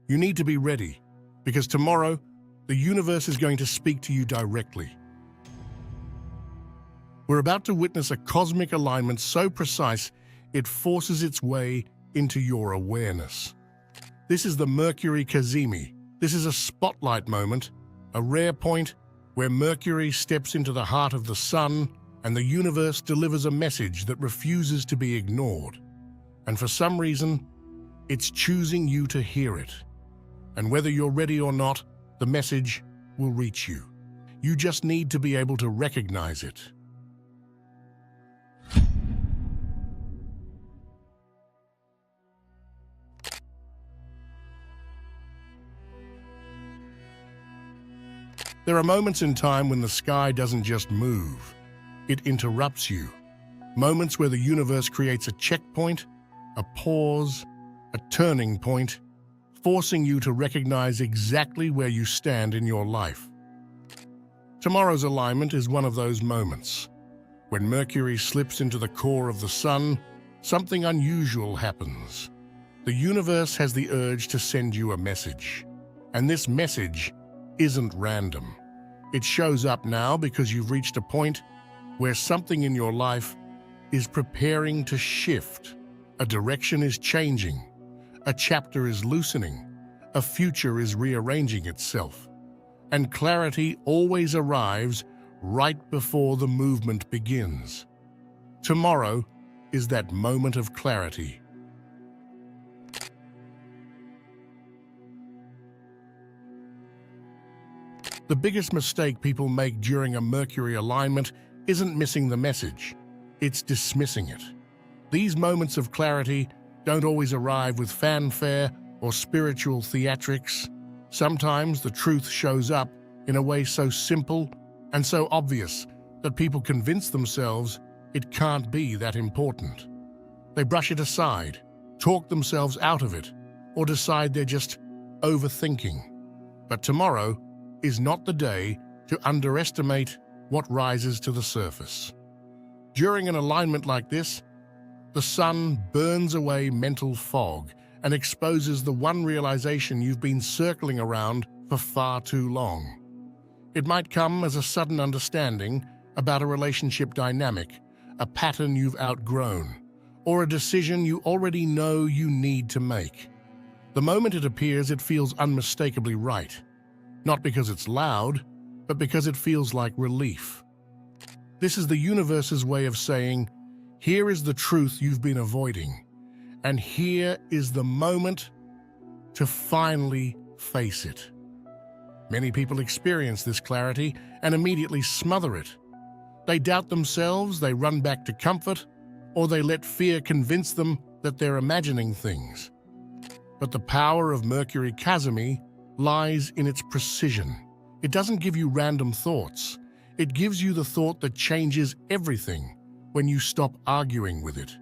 You need to be ready, because tomorrow, the universe is going to speak to you directly. We're about to witness a cosmic alignment so precise, it forces its way into your awareness. This is the Mercury Cazimi. This is a spotlight moment, a rare point where Mercury steps into the heart of the sun and the universe delivers a message that refuses to be ignored. And for some reason, it's choosing you to hear it. And whether you're ready or not, the message will reach you. You just need to be able to recognize it. There are moments in time when the sky doesn't just move, it interrupts you. Moments where the universe creates a checkpoint, a pause, a turning point, forcing you to recognize exactly where you stand in your life. Tomorrow's alignment is one of those moments. When Mercury slips into the core of the sun, something unusual happens. The universe has the urge to send you a message. And this message isn't random. It shows up now because you've reached a point where something in your life is preparing to shift. A direction is changing. A chapter is loosening. A future is rearranging itself. And clarity always arrives right before the movement begins. Tomorrow is that moment of clarity. The biggest mistake people make during a Mercury alignment isn't missing the message, it's dismissing it. These moments of clarity don't always arrive with fanfare or spiritual theatrics. Sometimes the truth shows up in a way so simple and so obvious that people convince themselves it can't be that important. They brush it aside, talk themselves out of it, or decide they're just overthinking. But tomorrow is not the day to underestimate what rises to the surface. During an alignment like this, the sun burns away mental fog and exposes the one realization you've been circling around for far too long. It might come as a sudden understanding about a relationship dynamic, a pattern you've outgrown, or a decision you already know you need to make. The moment it appears, it feels unmistakably right. Not because it's loud, but because it feels like relief. This is the universe's way of saying, here is the truth you've been avoiding, and here is the moment to finally face it. Many people experience this clarity and immediately smother it. They doubt themselves, they run back to comfort, or they let fear convince them that they're imagining things. But the power of Mercury Cazimi lies in its precision. It doesn't give you random thoughts. It gives you the thought that changes everything when you stop arguing with it.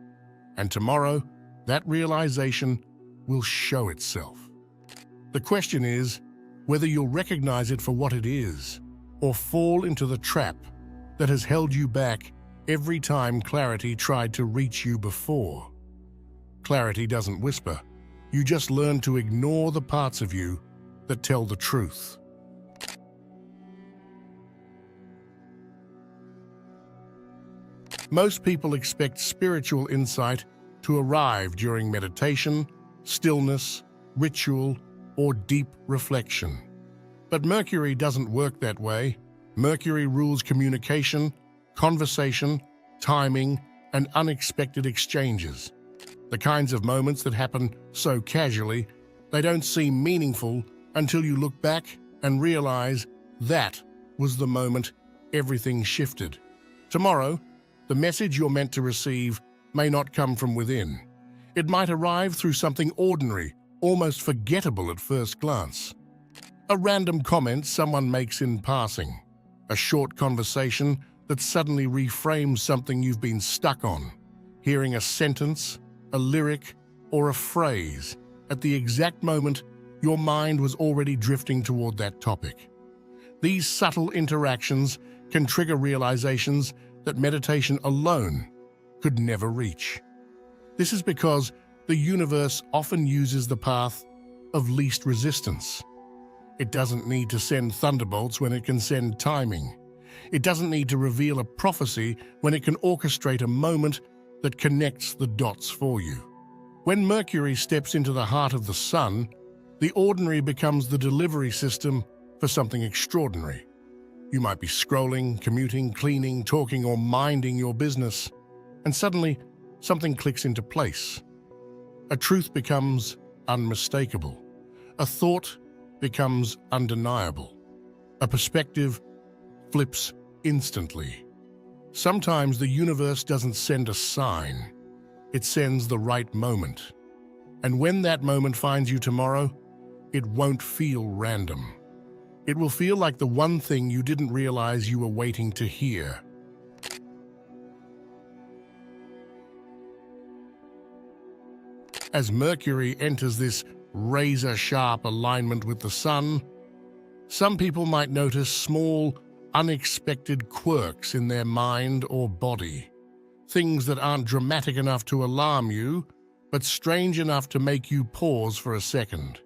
And tomorrow, that realization will show itself. The question is whether you'll recognize it for what it is, or fall into the trap that has held you back every time clarity tried to reach you before. Clarity doesn't whisper. You just learn to ignore the parts of you that tell the truth. Most people expect spiritual insight to arrive during meditation, stillness, ritual, or deep reflection. But Mercury doesn't work that way. Mercury rules communication, conversation, timing, and unexpected exchanges. The kinds of moments that happen so casually, they don't seem meaningful until you look back and realize that was the moment everything shifted. Tomorrow, the message you're meant to receive may not come from within. It might arrive through something ordinary, almost forgettable at first glance. A random comment someone makes in passing. A short conversation that suddenly reframes something you've been stuck on. Hearing a sentence, a lyric, or a phrase at the exact moment your mind was already drifting toward that topic. These subtle interactions can trigger realizations that meditation alone could never reach. This is because the universe often uses the path of least resistance. It doesn't need to send thunderbolts when it can send timing. It doesn't need to reveal a prophecy when it can orchestrate a moment that connects the dots for you. When Mercury steps into the heart of the Sun, the ordinary becomes the delivery system for something extraordinary. You might be scrolling, commuting, cleaning, talking, or minding your business, and suddenly something clicks into place. A truth becomes unmistakable. A thought becomes undeniable. A perspective flips instantly. Sometimes the universe doesn't send a sign. It sends the right moment. And when that moment finds you tomorrow, it won't feel random. It will feel like the one thing you didn't realize you were waiting to hear. As Mercury enters this razor-sharp alignment with the Sun, some people might notice small, unexpected quirks in their mind or body. Things that aren't dramatic enough to alarm you, but strange enough to make you pause for a second.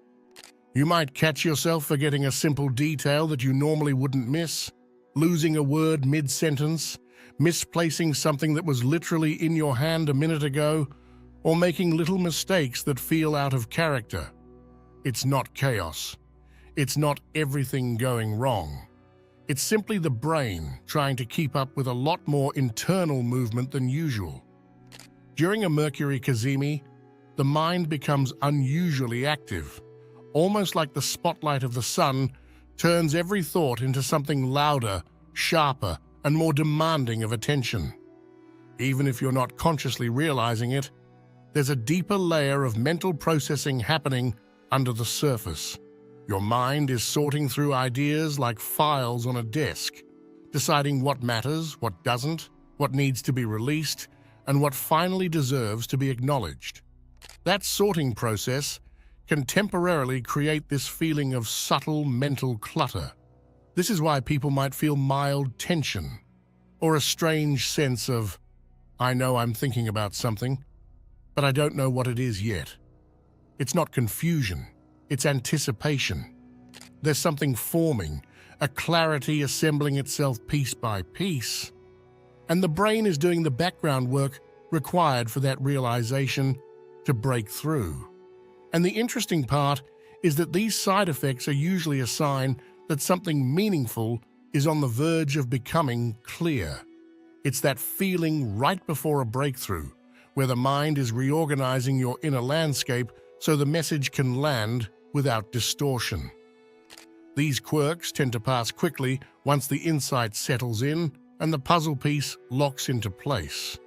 You might catch yourself forgetting a simple detail that you normally wouldn't miss, losing a word mid-sentence, misplacing something that was literally in your hand a minute ago, or making little mistakes that feel out of character. It's not chaos. It's not everything going wrong. It's simply the brain trying to keep up with a lot more internal movement than usual. During a Mercury cazimi, the mind becomes unusually active, almost like the spotlight of the Sun turns every thought into something louder, sharper, and more demanding of attention. Even if you're not consciously realizing it, there's a deeper layer of mental processing happening under the surface. Your mind is sorting through ideas like files on a desk, deciding what matters, what doesn't, what needs to be released, and what finally deserves to be acknowledged. That sorting process can temporarily create this feeling of subtle mental clutter. This is why people might feel mild tension, or a strange sense of, I know I'm thinking about something, but I don't know what it is yet. It's not confusion, it's anticipation. There's something forming, a clarity assembling itself piece by piece, and the brain is doing the background work required for that realization to break through. And the interesting part is that these side effects are usually a sign that something meaningful is on the verge of becoming clear. It's that feeling right before a breakthrough, where the mind is reorganizing your inner landscape so the message can land without distortion. These quirks tend to pass quickly once the insight settles in and the puzzle piece locks into place.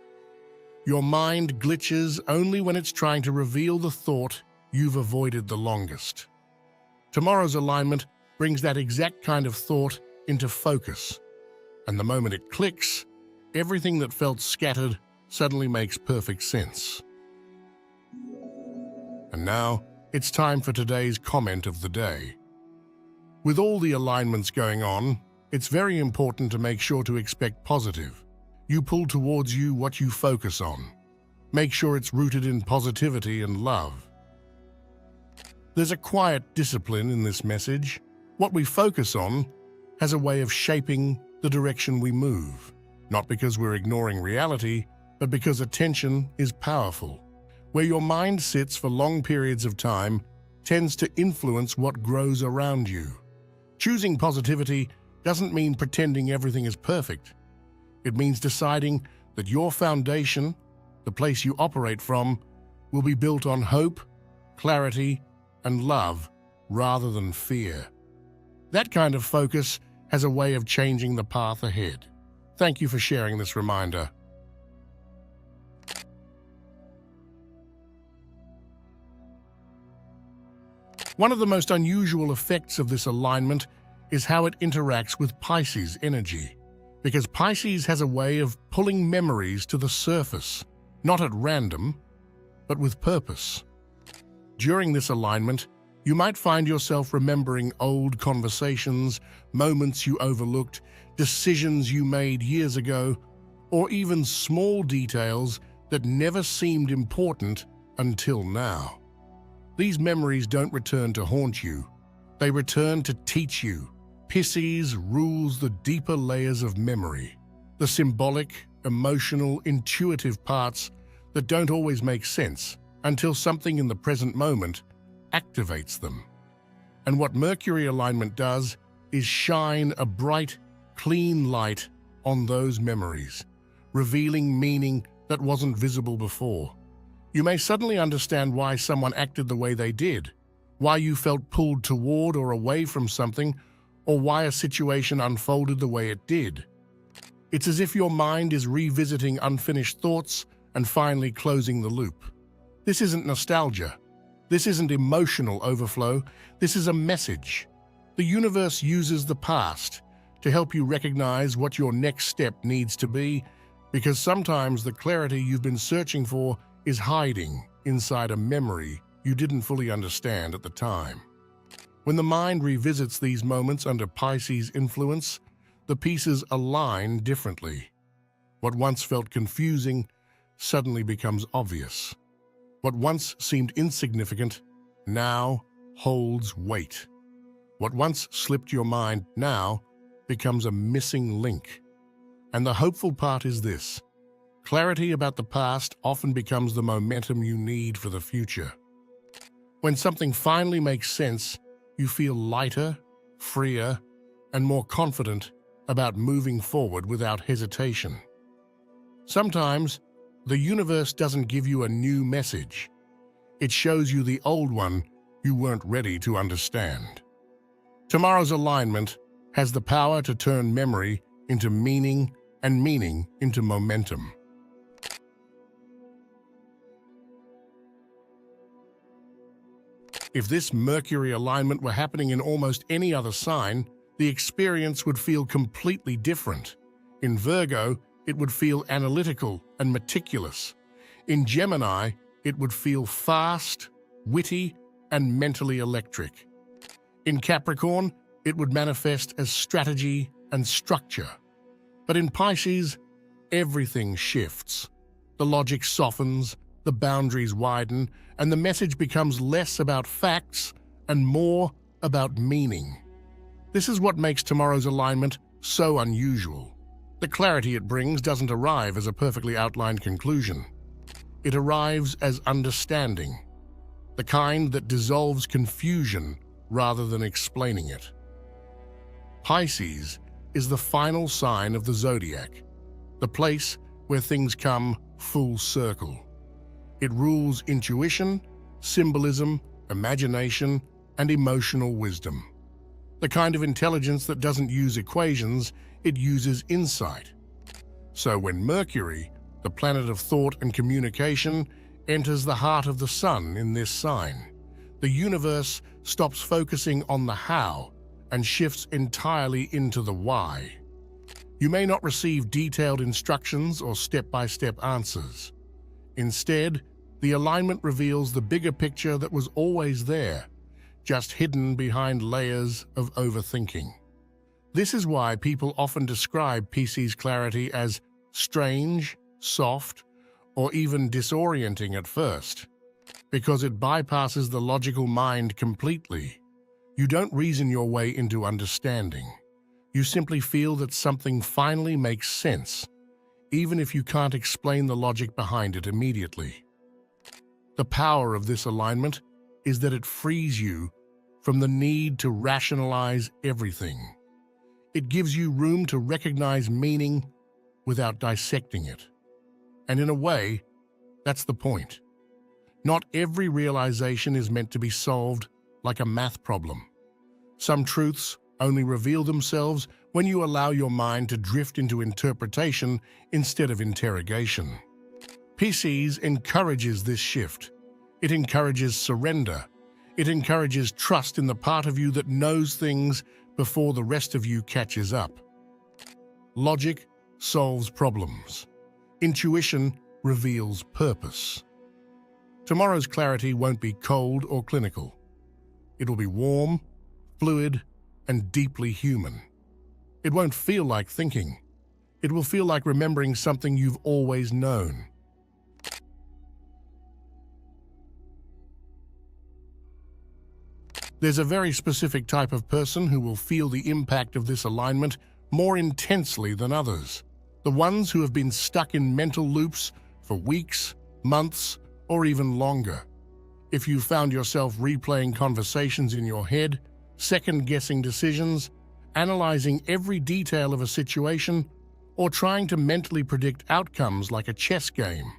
Your mind glitches only when it's trying to reveal the thought you've avoided the longest. Tomorrow's alignment brings that exact kind of thought into focus, and the moment it clicks, everything that felt scattered suddenly makes perfect sense. And now, it's time for today's comment of the day. With all the alignments going on, it's very important to make sure to expect positive. You pull towards you what you focus on. Make sure it's rooted in positivity and love. There's a quiet discipline in this message. What we focus on has a way of shaping the direction we move, not because we're ignoring reality, but because attention is powerful. Where your mind sits for long periods of time tends to influence what grows around you. Choosing positivity doesn't mean pretending everything is perfect. It means deciding that your foundation, the place you operate from, will be built on hope, clarity, and love rather than fear. That kind of focus has a way of changing the path ahead. Thank you for sharing this reminder. One of the most unusual effects of this alignment is how it interacts with Pisces energy, because Pisces has a way of pulling memories to the surface, not at random, but with purpose. During this alignment, you might find yourself remembering old conversations, moments you overlooked, decisions you made years ago, or even small details that never seemed important until now. These memories don't return to haunt you. They return to teach you. Pisces rules the deeper layers of memory, the symbolic, emotional, intuitive parts that don't always make sense until something in the present moment activates them. And what Mercury alignment does is shine a bright, clean light on those memories, revealing meaning that wasn't visible before. You may suddenly understand why someone acted the way they did, why you felt pulled toward or away from something, or why a situation unfolded the way it did. It's as if your mind is revisiting unfinished thoughts and finally closing the loop. This isn't nostalgia. This isn't emotional overflow. This is a message. The universe uses the past to help you recognize what your next step needs to be, because sometimes the clarity you've been searching for is hiding inside a memory you didn't fully understand at the time. When the mind revisits these moments under Pisces influence, the pieces align differently. What once felt confusing suddenly becomes obvious. What once seemed insignificant now holds weight. What once slipped your mind now becomes a missing link. And the hopeful part is this: clarity about the past often becomes the momentum you need for the future. When something finally makes sense, you feel lighter, freer, and more confident about moving forward without hesitation. Sometimes, the universe doesn't give you a new message. It shows you the old one you weren't ready to understand. Tomorrow's alignment has the power to turn memory into meaning and meaning into momentum. If this Mercury alignment were happening in almost any other sign, the experience would feel completely different. In Virgo, it would feel analytical and meticulous. In Gemini, it would feel fast, witty, and mentally electric. In Capricorn, it would manifest as strategy and structure. But in Pisces, everything shifts. The logic softens, the boundaries widen, and the message becomes less about facts and more about meaning. This is what makes tomorrow's alignment so unusual. The clarity it brings doesn't arrive as a perfectly outlined conclusion. It arrives as understanding, the kind that dissolves confusion rather than explaining it. Pisces is the final sign of the zodiac, the place where things come full circle. It rules intuition, symbolism, imagination, and emotional wisdom. The kind of intelligence that doesn't use equations, it uses insight. So when Mercury, the planet of thought and communication, enters the heart of the sun in this sign, the universe stops focusing on the how and shifts entirely into the why. You may not receive detailed instructions or step-by-step answers. Instead, the alignment reveals the bigger picture that was always there, just hidden behind layers of overthinking. This is why people often describe Pisces clarity as strange, soft, or even disorienting at first, because it bypasses the logical mind completely. You don't reason your way into understanding. You simply feel that something finally makes sense, even if you can't explain the logic behind it immediately. The power of this alignment is that it frees you from the need to rationalize everything. It gives you room to recognize meaning without dissecting it. And in a way, that's the point. Not every realization is meant to be solved like a math problem. Some truths only reveal themselves when you allow your mind to drift into interpretation instead of interrogation. Pisces encourages this shift. It encourages surrender. It encourages trust in the part of you that knows things before the rest of you catches up. Logic solves problems. Intuition reveals purpose. Tomorrow's clarity won't be cold or clinical. It will be warm, fluid, and deeply human. It won't feel like thinking. It will feel like remembering something you've always known. There's a very specific type of person who will feel the impact of this alignment more intensely than others. The ones who have been stuck in mental loops for weeks, months, or even longer. If you found yourself replaying conversations in your head, second-guessing decisions, analyzing every detail of a situation, or trying to mentally predict outcomes like a chess game,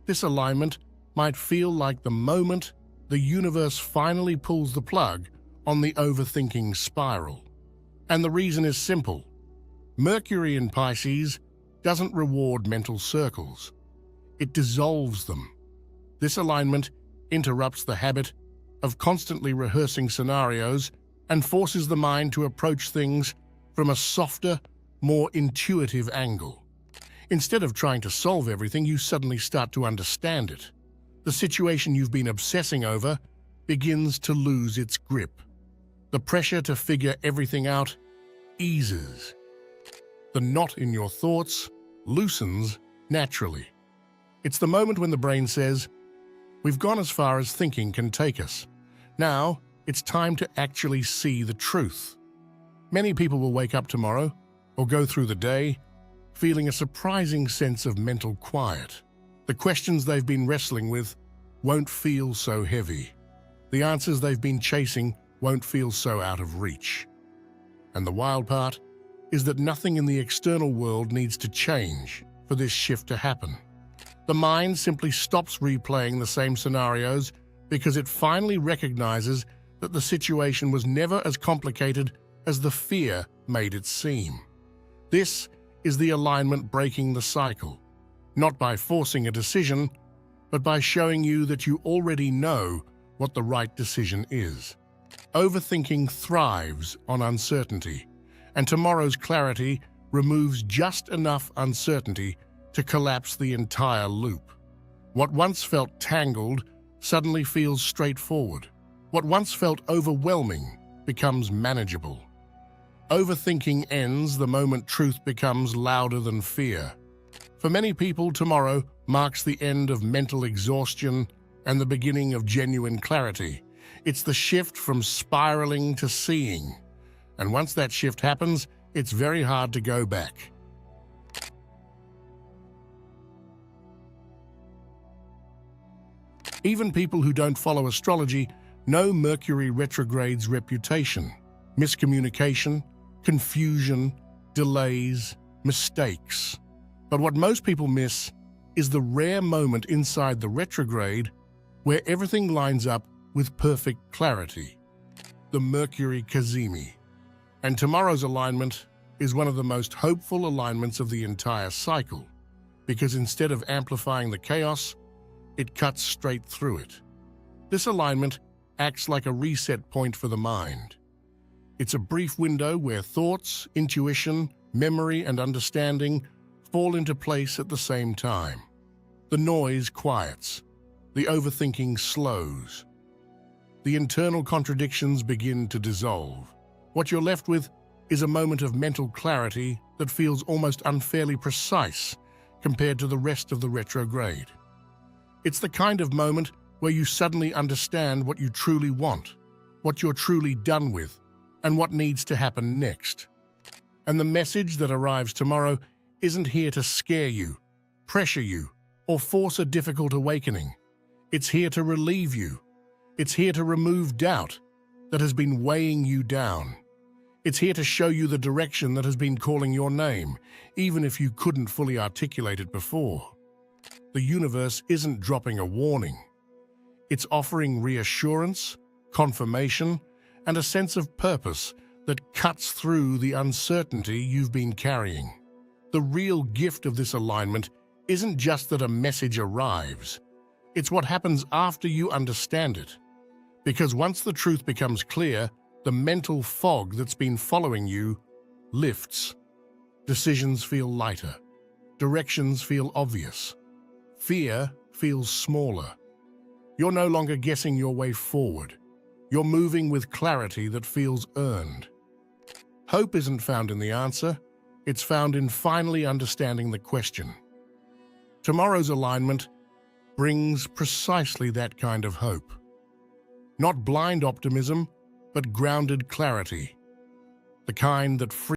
this alignment might feel like the moment the universe finally pulls the plug on the overthinking spiral. And the reason is simple. Mercury in Pisces doesn't reward mental circles. It dissolves them. This alignment interrupts the habit of constantly rehearsing scenarios and forces the mind to approach things from a softer, more intuitive angle. Instead of trying to solve everything, you suddenly start to understand it. The situation you've been obsessing over begins to lose its grip. The pressure to figure everything out eases. The knot in your thoughts loosens naturally. It's the moment when the brain says, "We've gone as far as thinking can take us. Now, it's time to actually see the truth." Many people will wake up tomorrow or go through the day feeling a surprising sense of mental quiet. The questions they've been wrestling with won't feel so heavy. The answers they've been chasing won't feel so out of reach. And the wild part is that nothing in the external world needs to change for this shift to happen. The mind simply stops replaying the same scenarios because it finally recognizes that the situation was never as complicated as the fear made it seem. This is the alignment breaking the cycle, not by forcing a decision, but by showing you that you already know what the right decision is. Overthinking thrives on uncertainty, and tomorrow's clarity removes just enough uncertainty to collapse the entire loop. What once felt tangled suddenly feels straightforward. What once felt overwhelming becomes manageable. Overthinking ends the moment truth becomes louder than fear. For many people, tomorrow marks the end of mental exhaustion and the beginning of genuine clarity. It's the shift from spiraling to seeing. And once that shift happens, it's very hard to go back. Even people who don't follow astrology know Mercury retrograde's reputation. Miscommunication, confusion, delays, mistakes. But what most people miss is the rare moment inside the retrograde where everything lines up with perfect clarity. The Mercury Cazimi. And tomorrow's alignment is one of the most hopeful alignments of the entire cycle, because instead of amplifying the chaos, it cuts straight through it. This alignment acts like a reset point for the mind. It's a brief window where thoughts, intuition, memory, and understanding fall into place at the same time. The noise quiets. The overthinking slows. The internal contradictions begin to dissolve. What you're left with is a moment of mental clarity that feels almost unfairly precise compared to the rest of the retrograde. It's the kind of moment where you suddenly understand what you truly want, what you're truly done with, and what needs to happen next. And the message that arrives tomorrow isn't here to scare you, pressure you, or force a difficult awakening. It's here to relieve you. It's here to remove doubt that has been weighing you down. It's here to show you the direction that has been calling your name, even if you couldn't fully articulate it before. The universe isn't dropping a warning. It's offering reassurance, confirmation, and a sense of purpose that cuts through the uncertainty you've been carrying. The real gift of this alignment isn't just that a message arrives. It's what happens after you understand it. Because once the truth becomes clear, the mental fog that's been following you lifts. Decisions feel lighter. Directions feel obvious. Fear feels smaller. You're no longer guessing your way forward. You're moving with clarity that feels earned. Hope isn't found in the answer. It's found in finally understanding the question. Tomorrow's alignment brings precisely that kind of hope. Not blind optimism, but grounded clarity, the kind that frees